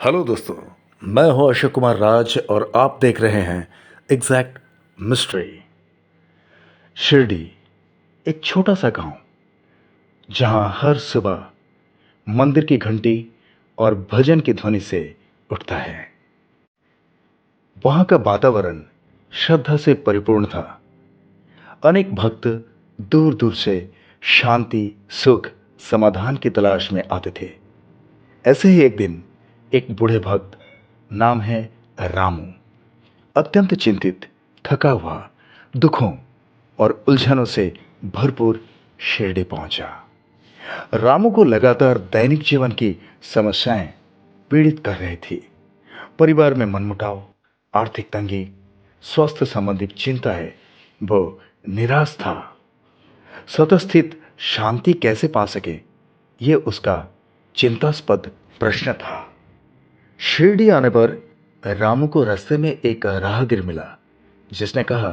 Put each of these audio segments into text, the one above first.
Hello दोस्तों। मैं हूं अशोक कुमार राज और आप देख रहे हैं एग्जैक्ट मिस्ट्री। शिरडी एक छोटा सा गांव जहां हर सुबह मंदिर की घंटी और भजन की ध्वनि से उठता है। वहां का वातावरण श्रद्धा से परिपूर्ण था। अनेक भक्त दूर दूर से शांति, सुख, समाधान की तलाश में आते थे। ऐसे ही एक दिन एक बूढ़े भक्त, नाम है रामू, अत्यंत चिंतित, थका हुआ, दुखों और उलझनों से भरपूर शिरडी पहुंचा। रामू को लगातार दैनिक जीवन की समस्याएं पीड़ित कर रही थी। परिवार में मनमुटाव, आर्थिक तंगी, स्वास्थ्य संबंधित चिंताएं। वो निराश था। स्वतः स्थित शांति कैसे पा सके, ये उसका चिंतास्पद प्रश्न था। शिरडी आने पर रामू को रास्ते में एक राहगीर मिला, जिसने कहा,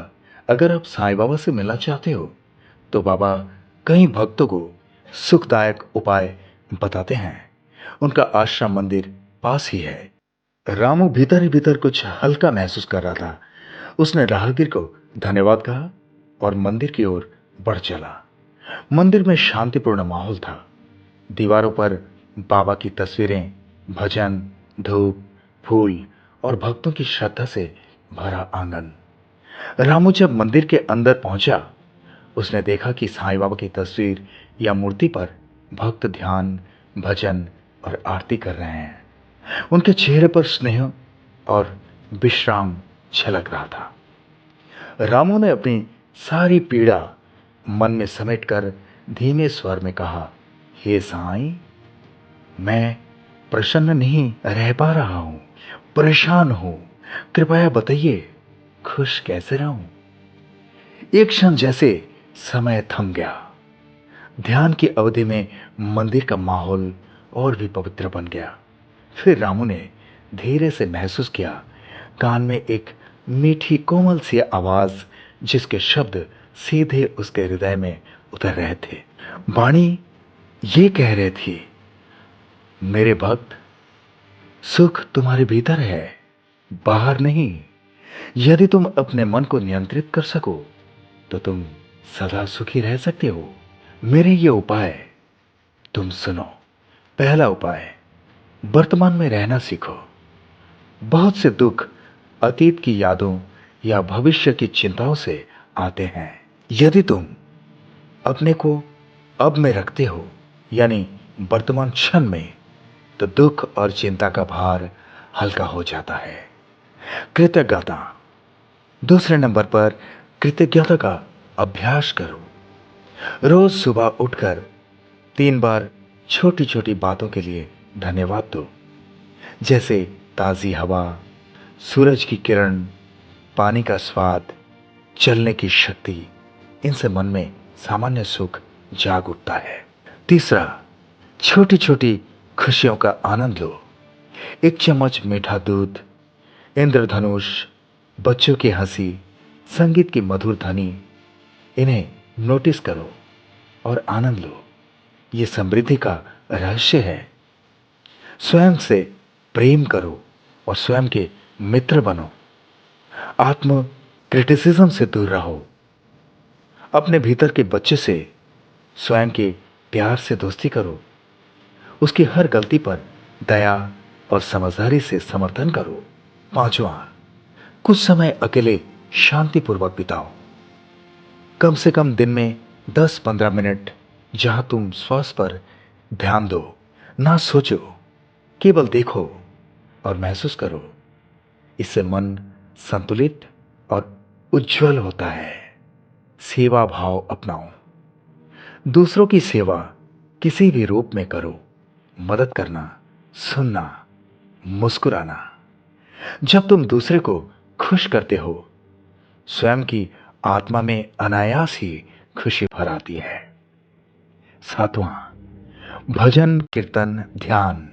अगर आप साईं बाबा से मिलना चाहते हो तो बाबा कई भक्तों को सुखदायक उपाय बताते हैं। उनका आश्रम मंदिर पास ही है। रामू भीतर ही भीतर कुछ हल्का महसूस कर रहा था। उसने राहगीर को धन्यवाद कहा और मंदिर की ओर बढ़ चला। मंदिर में शांतिपूर्ण माहौल था। दीवारों पर बाबा की तस्वीरें, भजन, धूप, फूल और भक्तों की श्रद्धा से भरा आंगन। रामू जब मंदिर के अंदर पहुंचा, उसने देखा कि साईं बाबा की तस्वीर या मूर्ति पर भक्त ध्यान, भजन और आरती कर रहे हैं। उनके चेहरे पर स्नेह और विश्राम झलक रहा था। रामू ने अपनी सारी पीड़ा मन में समेटकर धीमे स्वर में कहा, हे साईं, मैं प्रसन्न नहीं रह पा रहा हूं, परेशान हूं। कृपया बताइए, खुश कैसे रहूं? एक क्षण जैसे समय थम गया। ध्यान की अवधि में मंदिर का माहौल और भी पवित्र बन गया। फिर रामू ने धीरे से महसूस किया, कान में एक मीठी कोमल सी आवाज, जिसके शब्द सीधे उसके हृदय में उतर रहे थे। वाणी ये कह रही थी, मेरे भक्त, सुख तुम्हारे भीतर है, बाहर नहीं। यदि तुम अपने मन को नियंत्रित कर सको तो तुम सदा सुखी रह सकते हो। मेरे ये उपाय तुम सुनो। पहला उपाय, वर्तमान में रहना सीखो। बहुत से दुख अतीत की यादों या भविष्य की चिंताओं से आते हैं। यदि तुम अपने को अब में रखते हो, यानी वर्तमान क्षण में, तो दुख और चिंता का भार हल्का हो जाता है। कृतज्ञता। दूसरे नंबर पर कृतज्ञता का अभ्यास करो। रोज सुबह उठकर 3 बार छोटी छोटी बातों के लिए धन्यवाद दो, जैसे ताजी हवा, सूरज की किरण, पानी का स्वाद, चलने की शक्ति। इनसे मन में सामान्य सुख जाग उठता है। तीसरा, छोटी छोटी खुशियों का आनंद लो। 1 चम्मच मीठा दूध, इंद्रधनुष, बच्चों की हंसी, संगीत की मधुर ध्वनि, इन्हें नोटिस करो और आनंद लो। ये समृद्धि का रहस्य है। स्वयं से प्रेम करो और स्वयं के मित्र बनो। आत्म क्रिटिसिज्म से दूर रहो। अपने भीतर के बच्चे से स्वयं के प्यार से दोस्ती करो। उसकी हर गलती पर दया और समझदारी से समर्थन करो। पांचवा, कुछ समय अकेले शांतिपूर्वक बिताओ। कम से कम दिन में 10-15 मिनट, जहां तुम श्वास पर ध्यान दो। ना सोचो, केवल देखो और महसूस करो। इससे मन संतुलित और उज्जवल होता है। सेवा भाव अपनाओ। दूसरों की सेवा किसी भी रूप में करो। मदद करना, सुनना, मुस्कुराना। जब तुम दूसरे को खुश करते हो, स्वयं की आत्मा में अनायास ही खुशी भर आती है। सातवां, भजन कीर्तन ध्यान।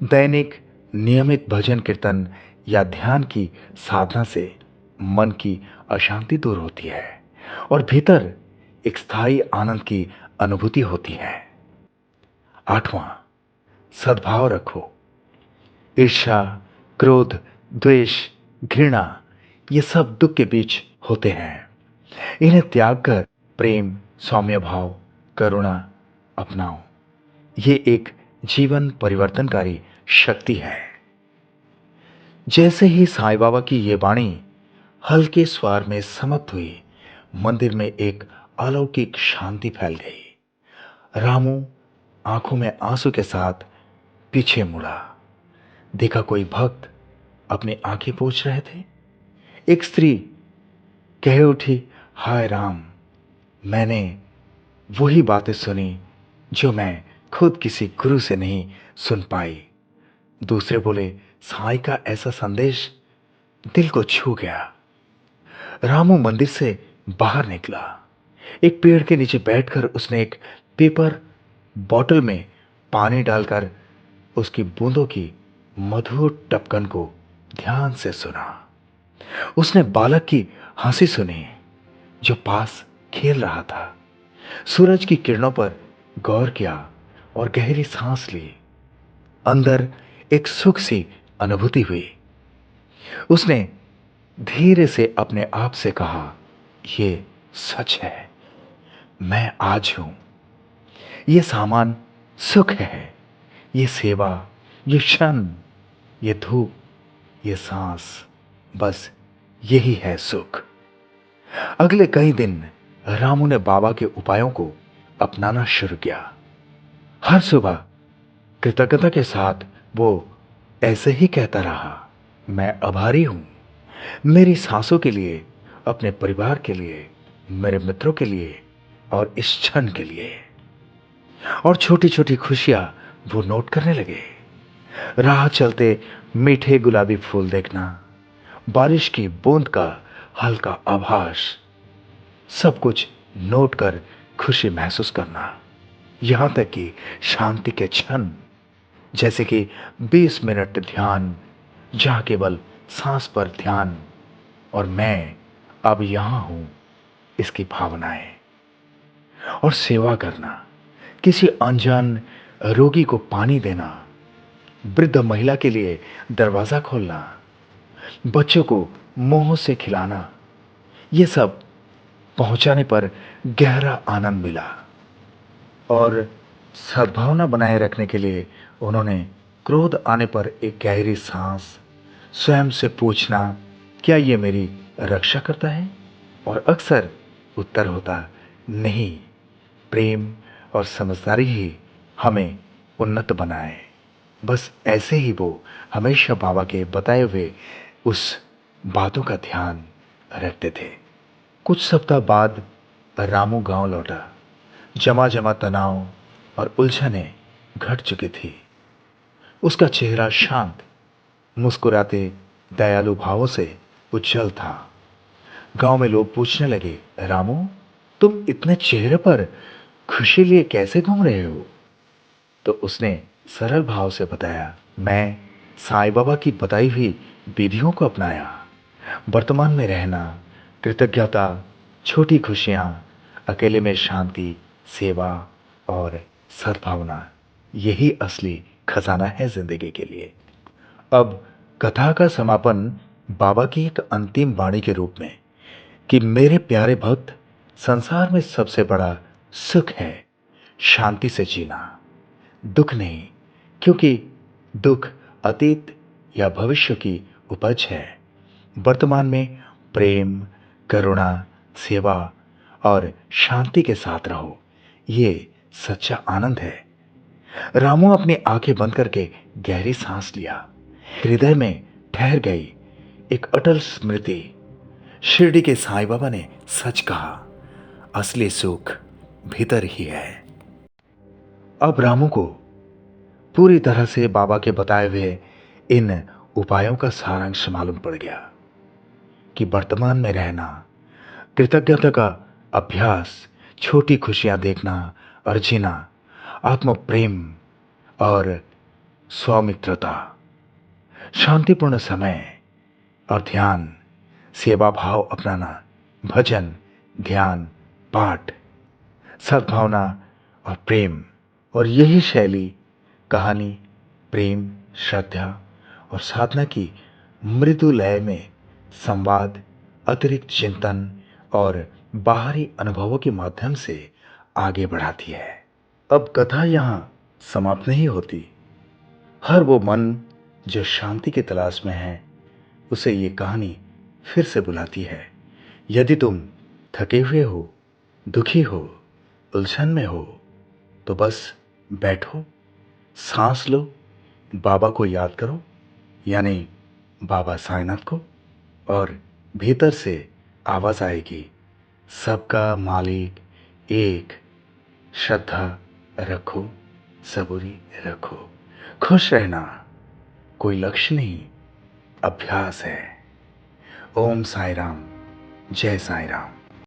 दैनिक नियमित भजन कीर्तन या ध्यान की साधना से मन की अशांति दूर होती है और भीतर एक स्थायी आनंद की अनुभूति होती है। आठवां, सद्भाव रखो। ईर्ष्या, क्रोध, द्वेष, घृणा, ये सब दुख के बीच होते हैं। इन्हें त्याग कर प्रेम, सौम्य भाव, करुणा अपनाओ। ये एक जीवन परिवर्तनकारी शक्ति है। जैसे ही साईं बाबा की ये वाणी हल्के स्वर में समाप्त हुई, मंदिर में एक अलौकिक शांति फैल गई। रामू आंखों में आंसू के साथ पीछे मुड़ा। देखा कोई भक्त अपनी आंखें पोंछ रहे थे। एक स्त्री कह उठी, हाय राम, मैंने वही बातें सुनी जो मैं खुद किसी गुरु से नहीं सुन पाई। दूसरे बोले, साईं का ऐसा संदेश दिल को छू गया। रामू मंदिर से बाहर निकला। एक पेड़ के नीचे बैठकर उसने एक पेपर बॉटल में पानी डालकर उसकी बूंदों की मधुर टपकन को ध्यान से सुना। उसने बालक की हंसी सुनी जो पास खेल रहा था। सूरज की किरणों पर गौर किया और गहरी सांस ली। अंदर एक सुख सी अनुभूति हुई। उसने धीरे से अपने आप से कहा, ये सच है, मैं आज हूं। ये सामान सुख है, ये सेवा, ये क्षण, ये धूप, ये सांस, बस यही है सुख। अगले कई दिन रामू ने बाबा के उपायों को अपनाना शुरू किया। हर सुबह कृतज्ञता के साथ वो ऐसे ही कहता रहा, मैं आभारी हूं, मेरी सांसों के लिए, अपने परिवार के लिए, मेरे मित्रों के लिए और इस क्षण के लिए। और छोटी छोटी खुशियां वो नोट करने लगे। राह चलते मीठे गुलाबी फूल देखना, बारिश की बूंद का हल्का आभास, सब कुछ नोट कर खुशी महसूस करना। यहां तक कि शांति के क्षण, जैसे कि 20 मिनट ध्यान, जहां केवल सांस पर ध्यान और मैं अब यहां हूं, इसकी भावनाएं। और सेवा करना, किसी अनजान रोगी को पानी देना, वृद्ध महिला के लिए दरवाजा खोलना, बच्चों को मोह से खिलाना, ये सब पहुंचाने पर गहरा आनंद मिला। और सद्भावना बनाए रखने के लिए उन्होंने क्रोध आने पर एक गहरी सांस, स्वयं से पूछना, क्या ये मेरी रक्षा करता है? और अक्सर उत्तर होता, नहीं, प्रेम और समझदारी ही हमें उन्नत बनाए। बस ऐसे ही वो हमेशा बाबा के बताए हुए उस बातों का ध्यान रखते थे। कुछ सप्ताह बाद रामू गांव लौटा। जमा जमा तनाव और उलझनें घट चुकी थी। उसका चेहरा शांत, मुस्कुराते दयालु भावों से उज्जवल था। गांव में लोग पूछने लगे, रामू, तुम इतने चेहरे पर खुशी लिए कैसे घूम रहे हो? तो उसने सरल भाव से बताया, मैं साईं बाबा की बताई हुई विधियों को अपनाया। वर्तमान में रहना, कृतज्ञता, छोटी खुशियां, अकेले में शांति, सेवा और सद्भावना, यही असली खजाना है जिंदगी के लिए। अब कथा का समापन बाबा की एक अंतिम वाणी के रूप में, कि मेरे प्यारे भक्त, संसार में सबसे बड़ा सुख है शांति से जीना, दुख नहीं, क्योंकि दुख अतीत या भविष्य की उपज है। वर्तमान में प्रेम, करुणा, सेवा और शांति के साथ रहो, ये सच्चा आनंद है। रामू अपनी आंखें बंद करके गहरी सांस लिया। हृदय में ठहर गई एक अटल स्मृति। शिरडी के साईं बाबा ने सच कहा, असली सुख भीतर ही है। अब रामू को पूरी तरह से बाबा के बताए हुए इन उपायों का सारांश मालूम पड़ गया कि वर्तमान में रहना, कृतज्ञता का अभ्यास, छोटी खुशियां देखना और जीना, आत्म प्रेम और स्वामित्रता, शांतिपूर्ण समय और ध्यान, सेवा भाव अपनाना, भजन, ध्यान, पाठ, सद्भावना और प्रेम। और यही शैली, कहानी, प्रेम, श्रद्धा और साधना की मृदु लय में संवाद, अतिरिक्त चिंतन और बाहरी अनुभवों के माध्यम से आगे बढ़ाती है। अब कथा यहाँ समाप्त नहीं होती। हर वो मन जो शांति की तलाश में है, उसे ये कहानी फिर से बुलाती है। यदि तुम थके हुए हो, दुखी हो, उलझन में हो, तो बस बैठो, सांस लो, बाबा को याद करो, यानी बाबा साईनाथ को, और भीतर से आवाज आएगी, सबका मालिक एक, श्रद्धा रखो, सबूरी रखो, खुश रहना कोई लक्ष्य नहीं, अभ्यास है। ओम साई राम, जय साई राम।